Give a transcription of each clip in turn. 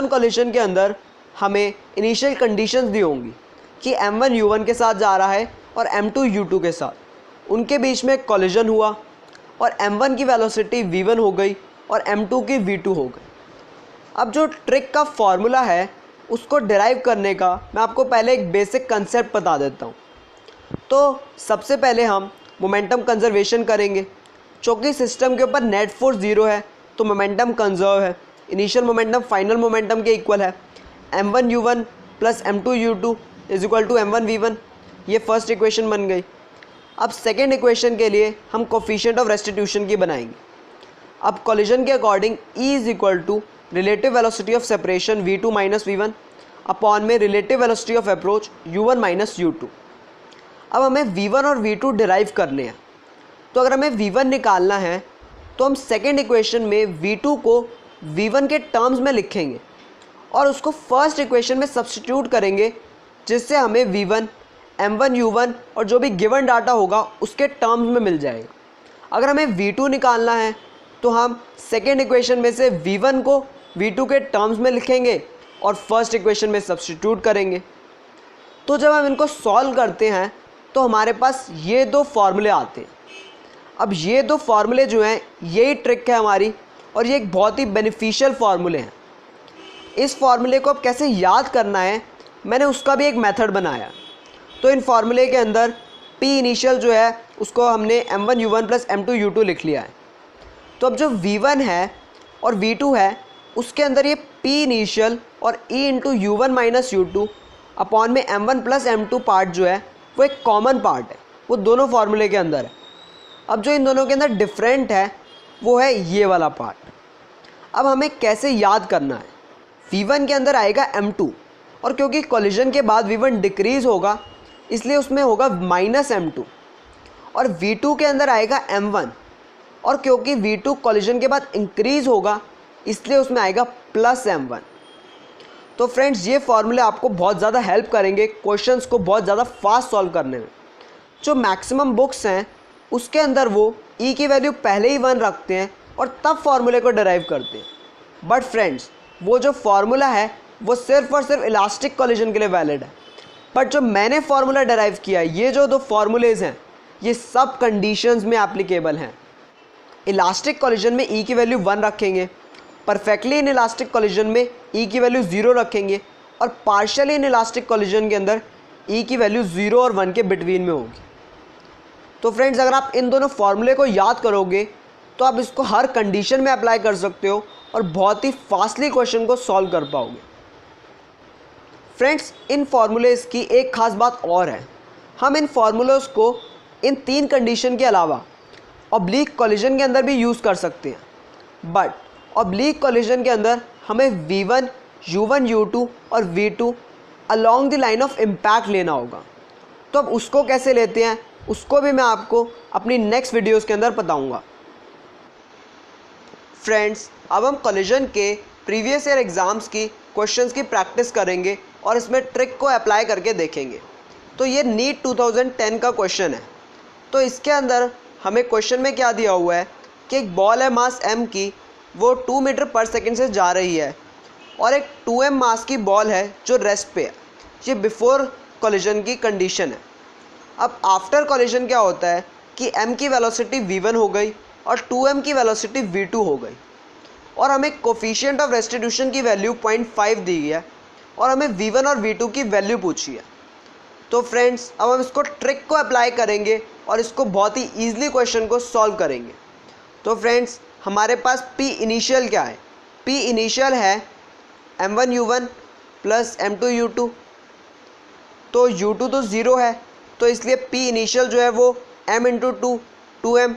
Collision के अंदर हमें इनिशियल कंडीशंस दी होंगी कि m1 u1 के साथ जा रहा है और m2 u2 के साथ, उनके बीच में कोलिशन हुआ और m1 की वेलोसिटी v1 हो गई और m2 की v2 हो गई। अब जो ट्रिक का फॉर्मूला है उसको डिराइव करने का मैं आपको पहले एक बेसिक कंसेप्ट बता देता हूँ। तो सबसे पहले हम मोमेंटम कंजर्वेशन करेंगे। चूँकि सिस्टम के ऊपर नेट फोर्स 0 है तो मोमेंटम कंजर्व है। इनिशियल मोमेंटम फाइनल मोमेंटम के इक्वल है। m1 u1 plus m2 u2 is equal to m1 v1। ये फर्स्ट इक्वेशन बन गई। अब सेकेंड इक्वेशन के लिए हम कोफिशिएंट ऑफ रेस्टिट्यूशन की बनाएंगे। अब कोलिजन के according E is equal to relative velocity of separation v2 minus v1 upon में relative velocity of approach u1 minus u2। अब हमें v1 और v2 डिराइव करने हैं। तो अगर हमें v1 निकालना है तो हम सेकेंड इक्वेशन में v2 को v1 के टर्म्स में लिखेंगे और उसको फर्स्ट इक्वेशन में सब्स्टिट्यूट करेंगे, जिससे हमें v1 m1 u1 और जो भी गिवन डाटा होगा उसके टर्म्स में मिल जाएगा। अगर हमें v2 निकालना है तो हम सेकेंड इक्वेशन में से v1 को v2 के टर्म्स में लिखेंगे और फर्स्ट इक्वेशन में सब्स्टिट्यूट करेंगे। तो जब हम इनको सॉल्व करते हैं तो हमारे पास ये दो फॉर्मूले आते हैं। अब ये दो फार्मूले जो हैं यही ट्रिक है हमारी, और ये एक बहुत ही बेनिफिशियल फार्मूले हैं। इस फार्मूले को अब कैसे याद करना है मैंने उसका भी एक मेथड बनाया। तो इन फार्मूले के अंदर P इनिशियल जो है उसको हमने m1 u1 plus m2 u2 लिख लिया है। तो अब जो v1 है और v2 है उसके अंदर ये P इनिशियल और E into u1 minus u2 upon में m1 प्लस m2 पार्ट जो है वो एक कॉमन पार्ट है, वो दोनों फार्मूले के अंदर है। अब जो इन दोनों के अंदर डिफरेंट है वो है ये वाला पार्ट। अब हमें कैसे याद करना है, v1 के अंदर आएगा m2 और क्योंकि कोलिजन के बाद v1 डिक्रीज़ होगा इसलिए उसमें होगा माइनस m2, और v2 के अंदर आएगा m1 और क्योंकि v2 कोलिजन के बाद इंक्रीज़ होगा इसलिए उसमें आएगा प्लस m1। तो फ्रेंड्स ये फार्मूले आपको बहुत ज़्यादा हेल्प करेंगे क्वेश्चंस को बहुत ज़्यादा फास्ट सॉल्व करने में। जो मैक्सिमम बुक्स हैं उसके अंदर वो E की वैल्यू पहले ही 1 रखते हैं और तब फार्मूले को डिराइव करते हैं। बट फ्रेंड्स वो जो फार्मूला है वो सिर्फ और सिर्फ इलास्टिक कोलिजन के लिए वैलिड है। बट जो मैंने फार्मूला डिराइव किया है, ये जो दो फार्मूलेज हैं ये सब कंडीशंस में एप्लीकेबल हैं। इलास्टिक कोलिजन में E की वैल्यू 1 रखेंगे, परफेक्टली इन इलास्टिक कोलिजन में E की वैल्यू 0 रखेंगे और पार्शियली इन इलास्टिक कोलिजन के अंदर E की वैल्यू 0 और 1 के बिटवीन में होगी। तो फ्रेंड्स अगर आप इन दोनों फार्मूले को याद करोगे तो आप इसको हर कंडीशन में अप्लाई कर सकते हो और बहुत ही फास्टली क्वेश्चन को सॉल्व कर पाओगे। फ्रेंड्स इन फार्मूलेज़ की एक ख़ास बात और है, हम इन फार्मूलोज़ को इन 3 कंडीशन के अलावा ऑब्लिक कोलिजन के अंदर भी यूज़ कर सकते हैं। बट ऑब्लिक कोलिजन के अंदर हमें v1 u1 u2 और v2 along the line of impact लेना होगा। तो अब उसको कैसे लेते हैं उसको भी मैं आपको अपनी नेक्स्ट वीडियोस के अंदर बताऊंगा। फ्रेंड्स अब हम कोलिजन के प्रीवियस ईयर एग्ज़ाम्स की क्वेश्चंस की प्रैक्टिस करेंगे और इसमें ट्रिक को अप्लाई करके देखेंगे। तो ये नीट 2010 का क्वेश्चन है। तो इसके अंदर हमें क्वेश्चन में क्या दिया हुआ है कि एक बॉल है मास m की, वो 2 मीटर पर सेकेंड से जा रही है और एक 2m मास की बॉल है जो रेस्ट पे है। ये बिफोर कोलिजन की कंडीशन है। अब आफ्टर कोलिजन क्या होता है कि m की वेलोसिटी v1 हो गई और 2m की वेलोसिटी v2 हो गई और हमें कोफिशिएंट ऑफ रेस्टिट्यूशन की वैल्यू 0.5 दी गई है और हमें v1 और v2 की वैल्यू पूछी है। तो फ्रेंड्स अब हम इसको ट्रिक को अप्लाई करेंगे और इसको बहुत ही ईजिली क्वेश्चन को सॉल्व करेंगे। तो फ्रेंड्स हमारे पास P इनिशियल क्या है, P इनिशियल है m1 u1 plus m2 u2। तो u2 तो 0 है तो इसलिए P इनिशियल जो है वो m इंटू 2m।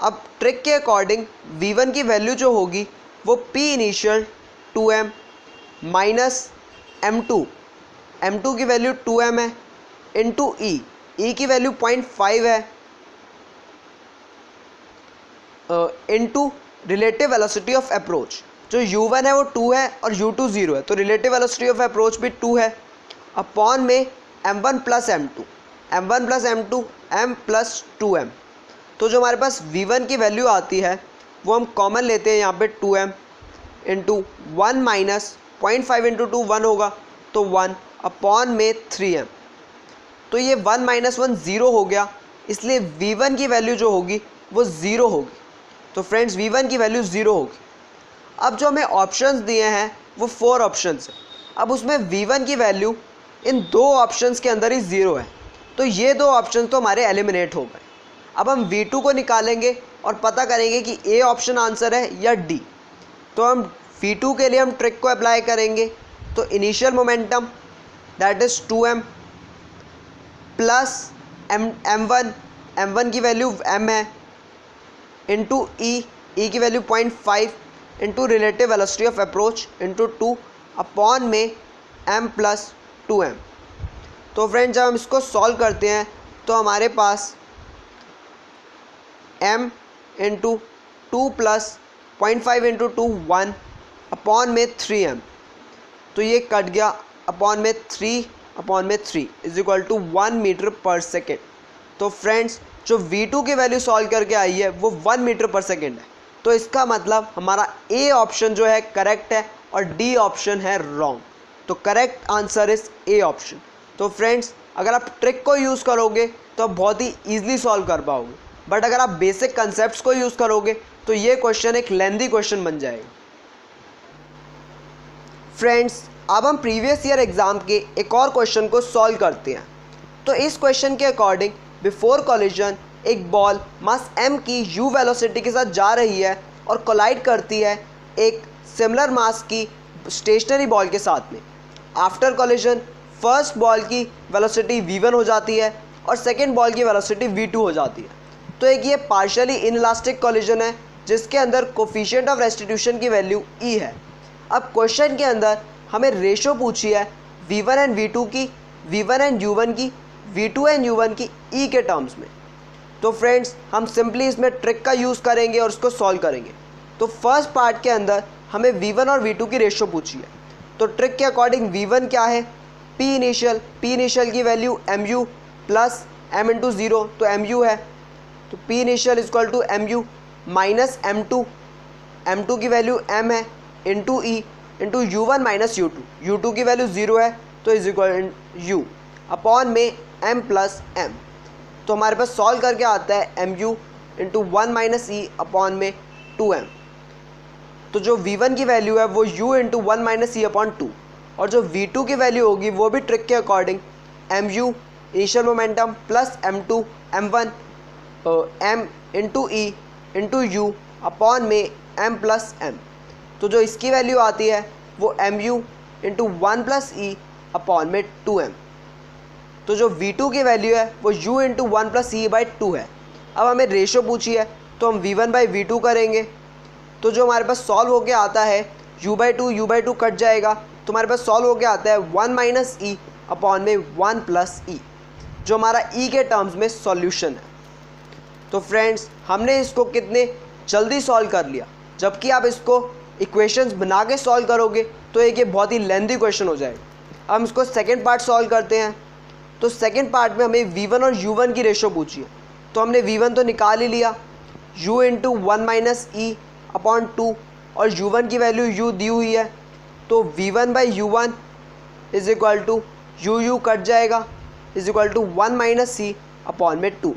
अब ट्रिक के अकॉर्डिंग v1 की वैल्यू जो होगी वो P initial 2m minus m2 की वैल्यू 2m है इंटू E की वैल्यू 0.5 है into relative velocity of approach. जो u1 है वो 2 है और u2 0 है तो रिलेटिव वेलोसिटी ऑफ अप्रोच भी 2 है अपॉन में m1 plus m2 m plus 2m। तो जो हमारे पास v1 की वैल्यू आती है वो हम कॉमन लेते हैं यहाँ पे 2m इंटू 1 माइनस 0.5 इंटू 2 1 होगा, तो 1 अपॉन में 3m। तो ये 1 माइनस 1 ज़ीरो हो गया, इसलिए v1 की वैल्यू जो होगी वो ज़ीरो होगी। तो फ्रेंड्स v1 की वैल्यू ज़ीरो होगी। अब जो हमें ऑप्शंस दिए हैं वो 4 ऑप्शंस हैं। अब उसमें v1 की वैल्यू इन दो ऑप्शंस के अंदर ही ज़ीरो है, तो ये दो ऑप्शन तो हमारे एलिमिनेट हो गए। अब हम v2 को निकालेंगे और पता करेंगे कि ए ऑप्शन आंसर है या डी। तो हम v2 के लिए हम ट्रिक को अप्लाई करेंगे। तो initial momentum that is 2m plus m1 की वैल्यू m है, इंटू ई की value 0.5 into relative velocity of approach into 2 upon में m प्लस 2m। तो फ्रेंड्स जब हम इसको सॉल्व करते हैं तो हमारे पास m into 2 plus 0.5 into 2 1 upon में 3m, तो ये कट गया अपॉन में 3 इज इक्वल टू 1 मीटर पर सेकेंड। तो फ्रेंड्स जो v2 की वैल्यू सॉल्व करके आई है वो 1 मीटर पर सेकेंड है। तो इसका मतलब हमारा ए ऑप्शन जो है करेक्ट है और डी ऑप्शन है रॉन्ग। तो correct answer is A option. तो फ्रेंड्स अगर आप ट्रिक को यूज़ करोगे तो आप बहुत ही ईजिली सॉल्व कर पाओगे, बट अगर आप बेसिक कंसेप्ट्स को यूज़ करोगे तो ये क्वेश्चन एक लेंथी क्वेश्चन बन जाएगा। फ्रेंड्स अब हम प्रीवियस ईयर एग्ज़ाम के एक और क्वेश्चन को सॉल्व करते हैं। तो इस क्वेश्चन के अकॉर्डिंग बिफोर कॉलिजन एक बॉल मास m की u वेलोसिटी के साथ जा रही है और कोलाइड करती है एक सिमिलर मास की स्टेशनरी बॉल के साथ में। आफ्टर कॉलिजन फर्स्ट बॉल की वेलोसिटी v1 हो जाती है और सेकेंड बॉल की वेलोसिटी v2 हो जाती है। तो एक ये पार्शियली इनइलास्टिक कॉलिजन है जिसके अंदर कोफिशिएंट ऑफ रेस्टिट्यूशन की वैल्यू e है। अब क्वेश्चन के अंदर हमें रेशो पूछी है v1 एंड v2 की, v1 एंड u1 की, v2 एंड u1 की e के टर्म्स में। तो फ्रेंड्स हम सिंपली इसमें ट्रिक का यूज़ करेंगे और उसको सॉल्व करेंगे। तो फर्स्ट पार्ट के अंदर हमें v1 और v2 की रेशो पूछी है। तो ट्रिक के अकॉर्डिंग v1 क्या है, p इनिशियल की value mu plus m into 0, तो mu है। तो p initial is equal to mu minus m2 की वैल्यू m है into e into u1 minus u2 की वैल्यू 0 है, तो इज इक्वल u अपॉन में m प्लस m। तो हमारे पास सॉल्व करके आता है mu into 1 minus e upon में 2m। तो जो v1 की वैल्यू है वो u into 1 minus e upon 2, और जो v2 की वैल्यू होगी वो भी ट्रिक के according mu initial momentum plus m2 m1 m into e into u upon में m प्लस m। तो जो इसकी वैल्यू आती है वो mu into 1 plus e upon में 2m। तो जो v2 की वैल्यू है वो u into 1 plus e by 2 है। अब हमें रेशो पूछी है तो हम v1 बाई v2 करेंगे। तो जो हमारे पास सॉल्व होके आता है u बाई 2 कट जाएगा, तो हमारे पास सॉल्व होके आता है 1 माइनस e अपॉन में 1 प्लस e, जो हमारा e के टर्म्स में सॉल्यूशन है। तो फ्रेंड्स हमने इसको कितने जल्दी सॉल्व कर लिया, जबकि आप इसको इक्वेशंस बना के सॉल्व करोगे तो एक ये बहुत ही लेंथी क्वेश्चन हो जाएगा। हम इसको सेकंड पार्ट सॉल्व करते हैं। तो सेकंड पार्ट में हमें v1 और u1 की रेशो पूछी है। तो हमने v1 तो निकाल ही लिया, u into 1 minus e upon 2, और u1 की वैल्यू u दी हुई है। तो v1 by u1 is equal to u cut जाएगा, is equal to 1 minus c upon में 2।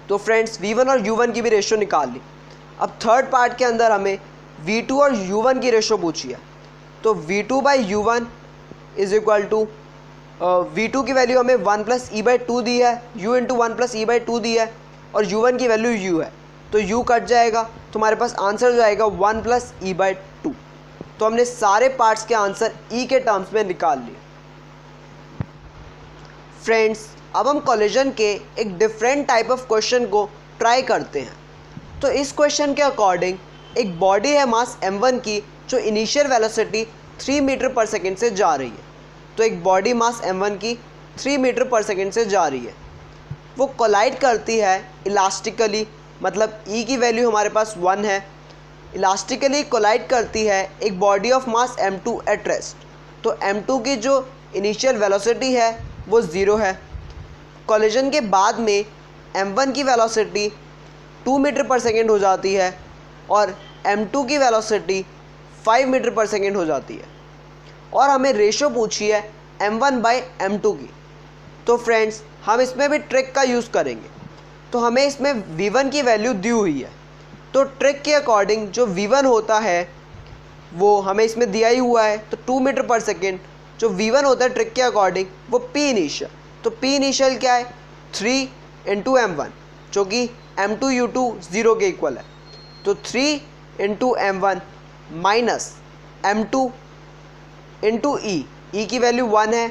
तो फ्रेंड्स v1 और u1 की भी रेशो निकाल ली। अब थर्ड पार्ट के अंदर हमें v2 और u1 की रेशो पूछी है। तो v2 by u1 is equal to v2 की वैल्यू हमें 1 प्लस ई बाई 2 दी है, u into 1 plus E by 2 दी है, और u1 की वैल्यू u है। तो u कट जाएगा, तो हमारे पास आंसर हो जाएगा 1 प्लस ई बाई 2। तो हमने सारे पार्ट्स के आंसर e के टर्म्स में निकाल लिए। फ्रेंड्स अब हम कोलिजन के एक डिफरेंट टाइप ऑफ क्वेश्चन को ट्राई करते हैं। तो इस क्वेश्चन के अकॉर्डिंग एक बॉडी है मास m1 की जो इनिशियल वेलोसिटी 3 मीटर पर सेकेंड से जा रही है। तो एक बॉडी मास m1 की 3 मीटर पर सेकेंड से जा रही है, वो कोलाइड करती है इलास्टिकली, मतलब e की वैल्यू हमारे पास 1 है, इलास्टिकली कोलाइड करती है एक body of mass m2 at rest. तो m2 की जो इनिशियल वेलोसिटी है वो 0 है। कोलिजन के बाद में m1 की वेलोसिटी 2 मीटर पर सेकेंड हो जाती है और m2 की वेलोसिटी 5 मीटर पर सेकेंड हो जाती है। और हमें रेशो पूछी है m1/m2 की। तो फ्रेंड्स हम इसमें भी ट्रिक का यूज़ करेंगे। तो हमें इसमें v1 की वैल्यू दी हुई है, तो ट्रिक के अकॉर्डिंग जो v1 होता है वो हमें इसमें दिया ही हुआ है। तो 2 मीटर पर सेकेंड जो v1 होता है ट्रिक के अकॉर्डिंग वो p इनिशियल। तो p इनिशियल क्या है 3 × m1 जो कि m2 u2 0 के इक्वल है। तो 3 × m1 माइनस m2 इंटू ई की वैल्यू 1 है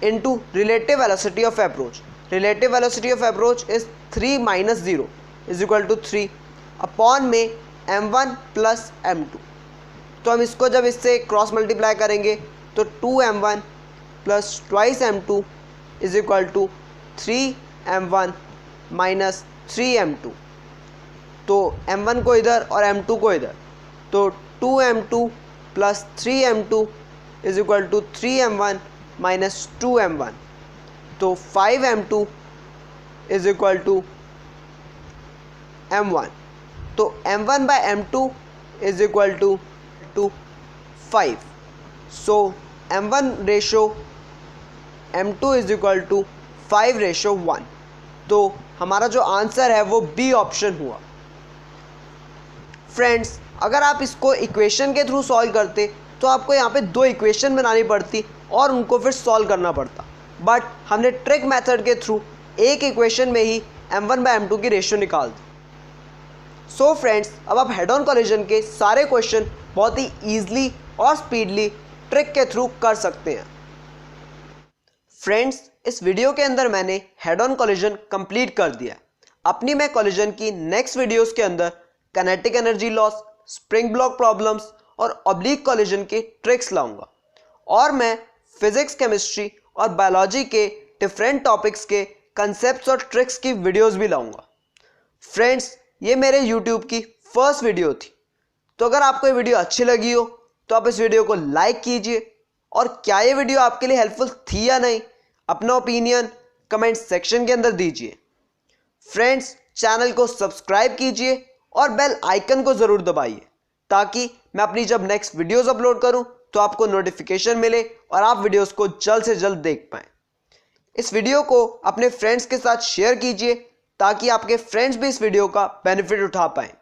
into relative velocity of approach. Relative velocity of approach is 3 - 0 is equal to 3 upon में m1 प्लस m2। तो हम इसको जब इससे क्रॉस मल्टीप्लाई करेंगे तो 2m1 plus twice m2 is equal to 3m1 minus 3m2। तो m1 को इधर और m2 को इधर, तो 2m2 plus 3m2 is equal to 3m1 minus 2m1। तो 5m2 is equal to m1। तो m1/m2 is equal to 5। So m1 ratio m2 is equal to 5:1। तो हमारा जो आंसर है वो बी ऑप्शन हुआ। फ्रेंड्स अगर आप इसको इक्वेशन के थ्रू सॉल्व करते तो आपको यहाँ पे 2 इक्वेशन बनानी पड़ती और उनको फिर सॉल्व करना पड़ता, बट हमने ट्रिक मेथड के थ्रू एक इक्वेशन में ही m1/m2 की रेशियो निकाल दी। सो फ्रेंड्स अब आप हेड ऑन कोलिजन के सारे क्वेश्चन बहुत ही ईजिली और स्पीडली ट्रिक के थ्रू कर सकते हैं। फ्रेंड्स इस वीडियो के अंदर मैंने हेड ऑन कोलिजन कंप्लीट कर दिया। अपनी मैं कोलिजन की नेक्स्ट वीडियोस के अंदर kinetic energy loss, spring block problems और ऑब्लिक कोलिजन के ट्रिक्स लाऊंगा। और मैं फिजिक्स, केमिस्ट्री और बायोलॉजी के डिफरेंट टॉपिक्स के कंसेप्ट्स और ट्रिक्स की वीडियोस भी लाऊंगा। फ्रेंड्स ये मेरे यूट्यूब की फर्स्ट वीडियो थी, तो अगर आपको ये वीडियो अच्छी लगी हो तो आप इस वीडियो को लाइक कीजिए। और क्या ये वीडियो आपके लिए हेल्पफुल थी या नहीं, अपना ओपिनियन कमेंट सेक्शन के अंदर दीजिए। फ्रेंड्स चैनल को सब्सक्राइब कीजिए और बेल आइकन को ज़रूर दबाइए ताकि मैं अपनी जब नेक्स्ट वीडियोस अपलोड करूं तो आपको नोटिफिकेशन मिले और आप वीडियोस को जल्द से जल्द देख पाएँ। इस वीडियो को अपने फ्रेंड्स के साथ शेयर कीजिए ताकि आपके फ्रेंड्स भी इस वीडियो का बेनिफिट उठा पाएँ।